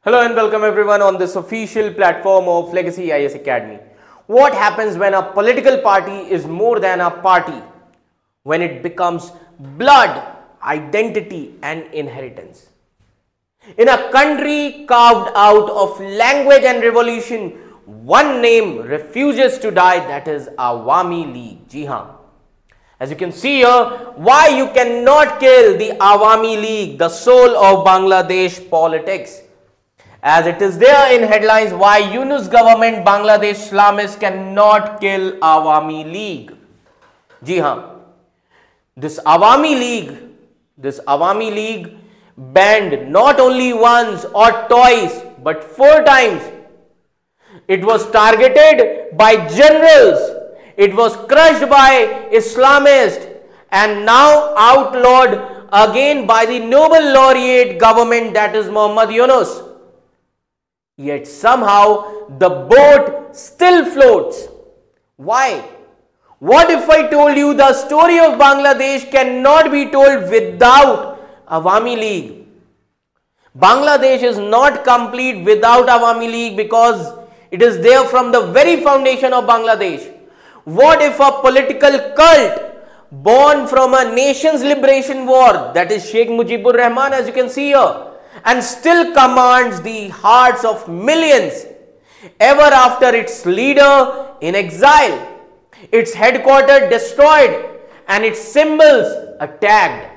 Hello and welcome everyone on this official platform of Legacy IAS Academy. What happens when a political party is more than a party? When it becomes blood, identity and inheritance. In a country carved out of language and revolution, one name refuses to die, that is Awami League. Ji haan. As you can see here, why you cannot kill the Awami League, the soul of Bangladesh politics. As it is there in headlines, why Yunus government Bangladesh Islamists cannot kill Awami League. Ji haan. This Awami League banned not only once or twice but 4 times. It was targeted by generals. It was crushed by Islamists and now outlawed again by the Nobel laureate government, that is Muhammad Yunus. Yet somehow the boat still floats. Why? What if I told you the story of Bangladesh cannot be told without Awami League? Bangladesh is not complete without Awami League because it is there from the very foundation of Bangladesh. What if a political cult born from a nation's liberation war, that is Sheikh Mujibur Rahman, as you can see here, and still commands the hearts of millions ever after its leader in exile, its headquarters destroyed and its symbols attacked.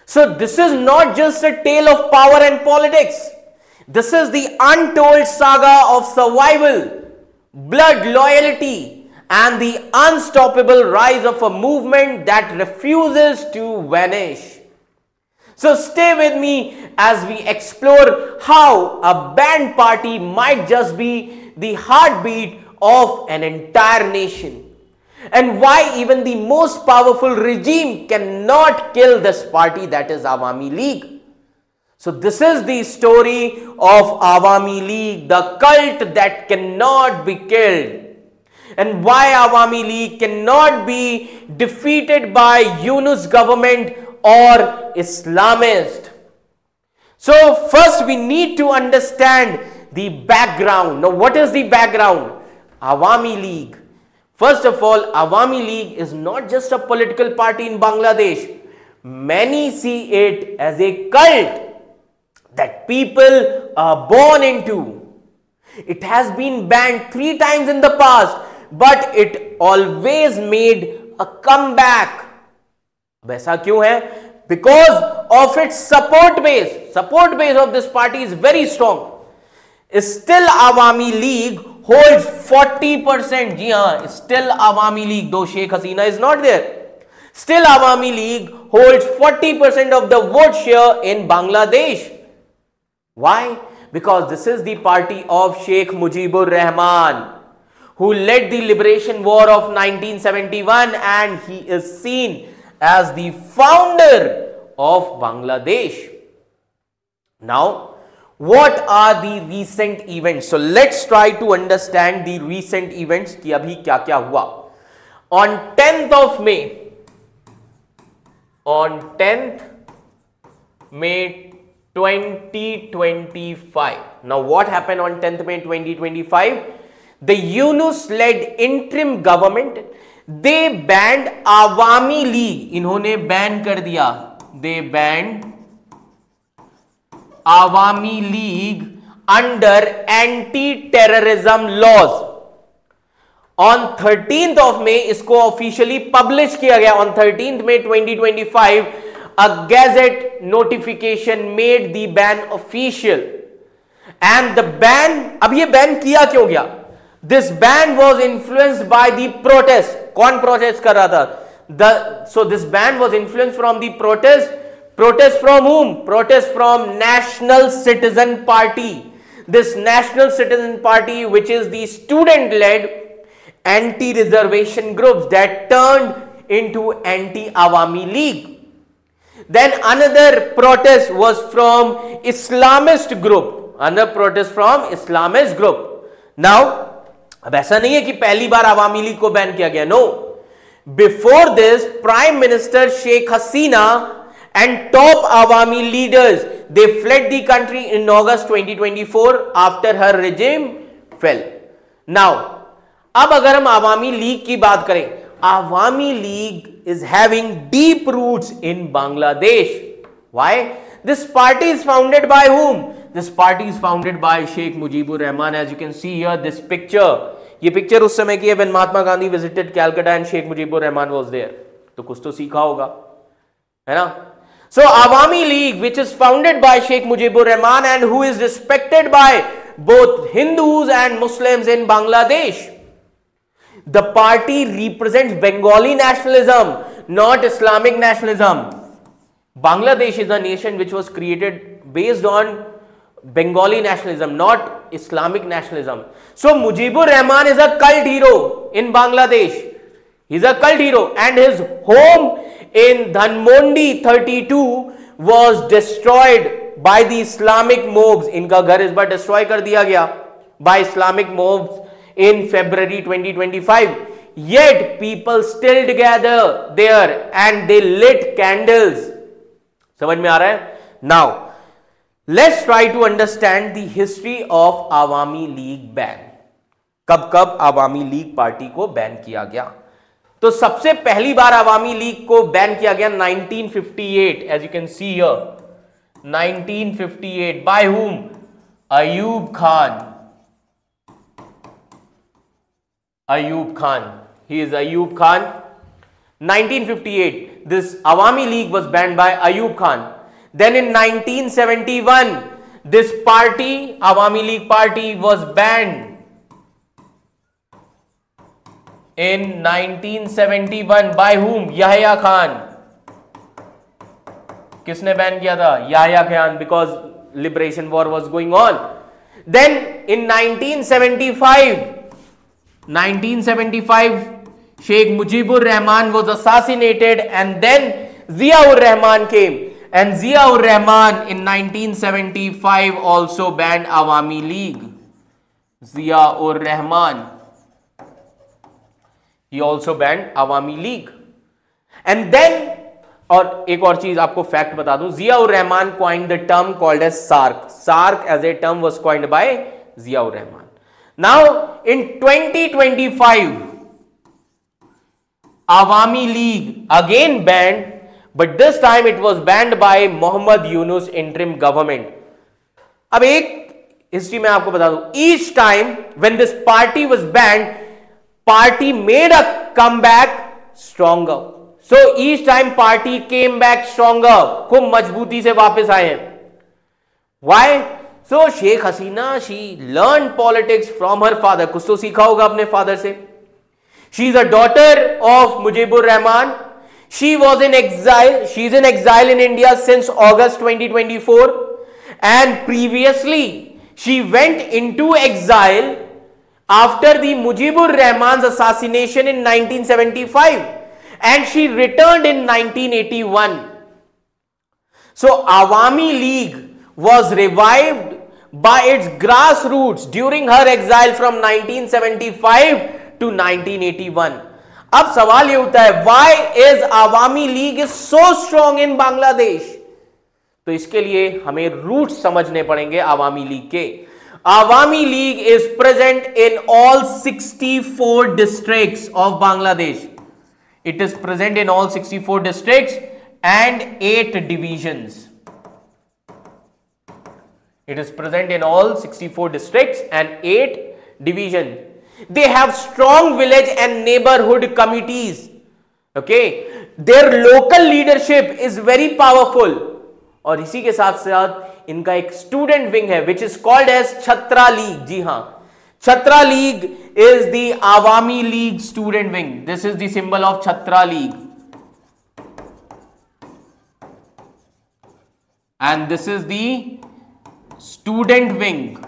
So this is not just a tale of power and politics. This is the untold saga of survival, blood loyalty and the unstoppable rise of a movement that refuses to vanish. So stay with me as we explore how a banned party might just be the heartbeat of an entire nation, and why even the most powerful regime cannot kill this party, that is Awami League. So this is the story of Awami League, the cult that cannot be killed, and why Awami League cannot be defeated by Yunus government or Islamist. So first we need to understand the background. Now what is the background? Awami League. First of all, Awami League is not just a political party in Bangladesh. Many see it as a cult that people are born into. It has been banned 3 times in the past, but it always made a comeback. वैसा क्यों है? Because of its support base. Support base of this party is very strong. Still Awami League holds 40%. जी हाँ, still Awami League, though Sheikh Hasina is not there. Still Awami League holds 40% of the vote share in Bangladesh. Why? Because this is the party of Sheikh Mujibur Rahman, who led the liberation war of 1971, and he is seen as the founder of Bangladesh. Now, what are the recent events? So let's try to understand the recent events कि अभी क्या-क्या हुआ. On 10th of May 2025. Now what happened on 10th May 2025? The Yunus-led interim government, they banned Awami League. इन्होंने ban कर दिया. They banned Awami League under anti-terrorism laws. On 13th of May इसको officially publish किया गया. On 13th May 2025, a gazette notification made the ban official. And the ban, अब ये ban किया क्यों गया? This ban was influenced by the protest. कौन protest कर रहा था? So this ban was influenced from the protest. Protest from whom? Protest from National Citizen Party. This National Citizen Party, which is the student-led anti-reservation groups that turned into anti-Awami League. Then another protest was from Islamist group. Another protest from Islamist group. Now, अब ऐसा नहीं है कि पहली बार अवामी league को ban किया गया. No, before this prime minister Sheikh Hasina and top Awami leaders, they fled the country in August 2024 after her regime fell. Now, अब अगर हम आवामी लीग की बात करें, Awami league is having deep roots in Bangladesh. Why? This party is founded by whom? This party is founded by Sheikh Mujibur Rahman. As you can see here, this picture. ये picture उस समय की है when Mahatma Gandhi visited Calcutta and Sheikh Mujibur Rahman was there. तो कुछ तो सीखा होगा, है ना? So Awami League, which is founded by Sheikh Mujibur Rahman and who is respected by both Hindus and Muslims in Bangladesh. The party represents Bengali nationalism, not Islamic nationalism. Bangladesh is a nation which was created based on Bengali nationalism, not Islamic nationalism. So Mujibur Rahman is a cult hero in Bangladesh. He's a cult hero and his home in Dhanmondi 32 was destroyed by the Islamic mobs. इनका घर इस बार destroy कर दिया गया by Islamic mobs in February 2025. Yet people still gather there and they lit candles. समझ में आ रहा है? Now, let's try to understand the history of Awami League ban. कब कब आवामी लीग पार्टी को बैन किया गया? तो सबसे पहली बार आवामी लीग को बैन किया गया 1958, as you can see here, 1958 by whom? Ayub Khan. Ayub Khan. He is Ayub Khan. 1958, this Awami League was banned by Ayub Khan. Then in 1971, this party, Awami League party, was banned. In 1971 by whom? Yahya Khan. किसने ban किया था? Yahya Khan, because liberation war was going on. Then in 1975, Sheikh Mujibur Rahman was assassinated and then Ziaur Rahman came. And Ziaur Rahman in 1975 also banned Awami League. Ziaur Rahman. He also banned Awami League. And then, और एक और चीज आपको fact बता दूं, Ziaur Rahman coined the term called as SARC. SARC as a term was coined by Ziaur Rahman. Now, in 2025, Awami League again banned, but this time it was banned by Muhammad Yunus interim government. अब एक history में आपको बता दूं, each time when this party was banned, party made a comeback stronger. So each time party came back stronger. खूब मजबूती से वापस आए हैं. Why? So Sheikh Hasina, she learned politics from her father. कुछ तो सीखा होगा अपने father से. She is a daughter of Mujibur Rahman. She was in exile. She is in exile in India since August 2024. And previously, she went into exile after the Mujibur Rahman's assassination in 1975. And she returned in 1981. So Awami League was revived by its grassroots during her exile from 1975 to 1981. अब सवाल ये उठता है, why is Awami League is so strong in Bangladesh? तो इसके लिए हमें roots समझने पड़ेंगे आवामी लीग के. Awami League is present in all 64 districts of Bangladesh. It is present in all 64 districts and 8 divisions. It is present in all 64 districts and 8 divisions. They have strong village and neighborhood committees. Okay, their local leadership is very powerful. और इसी के साथ साथ इनका एक student wing है which is called as Chhatra League. जी हाँ, Chhatra League is the Awami League student wing. This is the symbol of Chhatra League. And this is the student wing.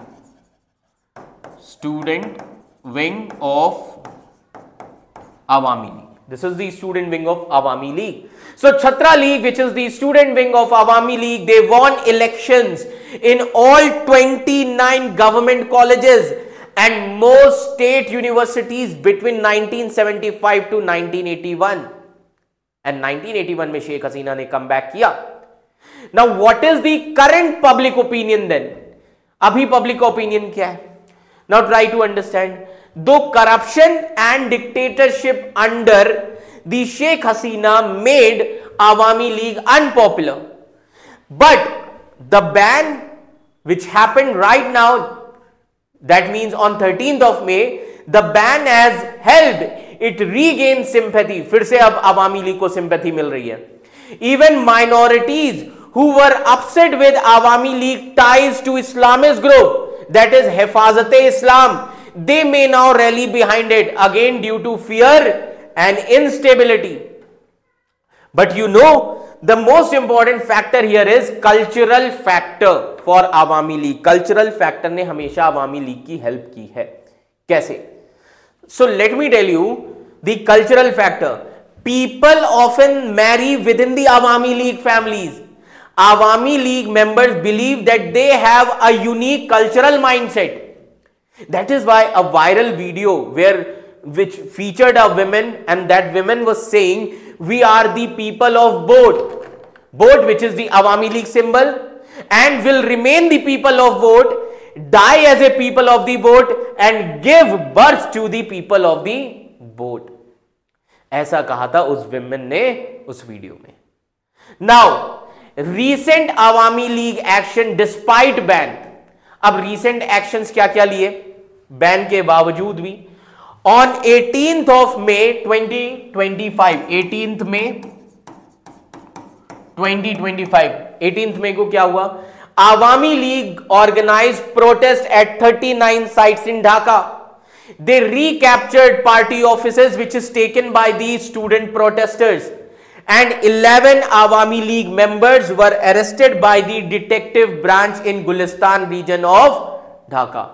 Student wing of Awami League. This is the student wing of Awami League. So Chhatra League, which is the student wing of Awami League, they won elections in all 29 government colleges and most state universities between 1975 to 1981. And 1981 में शेख हसीना ने come back किया. Now what is the current public opinion then? अभी public opinion क्या है? Now try to understand. Though corruption and dictatorship under the Sheikh Hasina made Awami League unpopular, but the ban which happened right now, that means on 13th of May, the ban has helped it regain sympathy. फिर से अब अवामी league को sympathy मिल रही है. Even minorities who were upset with Awami League ties to Islamist group, that is Hifazat-e-Islam, they may now rally behind it again due to fear and instability. But you know, the most important factor here is cultural factor for Awami League. Cultural factor ने हमेशा अवामी league की help की है. कैसे? So let me tell you the cultural factor. People often marry within the Awami League families. Awami League members believe that they have a unique cultural mindset. That is why a viral video which featured a woman, and that woman was saying, we are the people of vote, which is the Awami League symbol, and will remain the people of vote, die as a people of the vote, and give birth to the people of the vote. ऐसा कहा था उस women ने उस video में. Now recent अवामी league action despite ban. अब recent actions क्या क्या लिए बैन के बावजूद भी. On 18th of May 2025, 18th May 2025, 18th May को क्या हुआ? Awami League organized protest at 39 sites in Dhaka. They recaptured party offices which is taken by these student protesters, and 11 Awami League members were arrested by the detective branch in Gulistan region of Dhaka.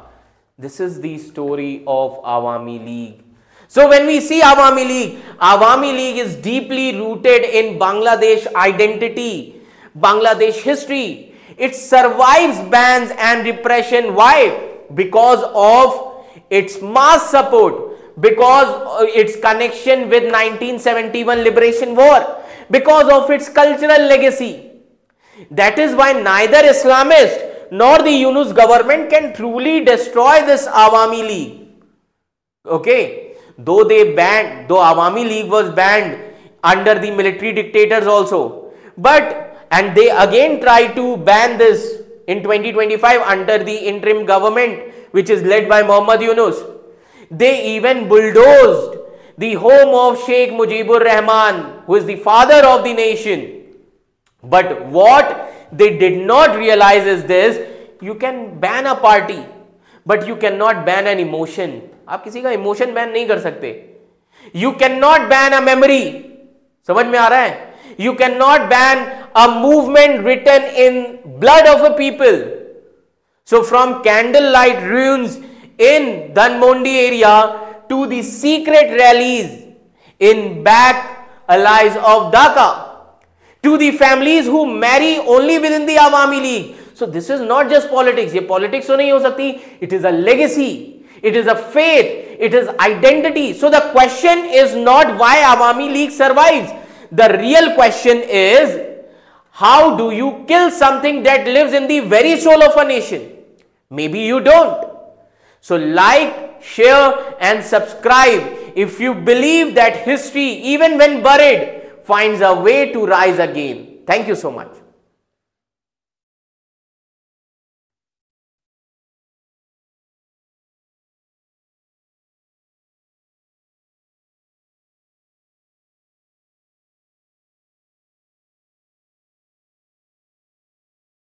This is the story of Awami League. So when we see Awami League is deeply rooted in Bangladesh identity, Bangladesh history. It survives bans and repression. Why? Because of its mass support, because its connection with 1971 liberation war, because of its cultural legacy. That is why neither Islamist nor the Yunus government can truly destroy this Awami League. Okay, though Awami League was banned under the military dictators also, and they again tried to ban this in 2025 under the interim government which is led by Muhammad Yunus. They even bulldozed the home of Sheikh Mujibur Rahman, who is the father of the nation. But what they did not realize is this: you can ban a party, but you cannot ban an emotion. आप किसी का emotion ban नहीं कर सकते. You cannot ban a memory. समझ में आ रहा है? You cannot ban a movement written in blood of a people. So from candlelight ruins in Dhanmondi area to the secret rallies in back alleys of Dhaka, to the families who marry only within the Awami League. So this is not just politics. ये politics तो नहीं हो सकती. It is a legacy. It is a faith. It is identity. So the question is not why Awami League survives. The real question is, how do you kill something that lives in the very soul of a nation? Maybe you don't. So like, share and subscribe if you believe that history, even when buried, finds a way to rise again. Thank you so much.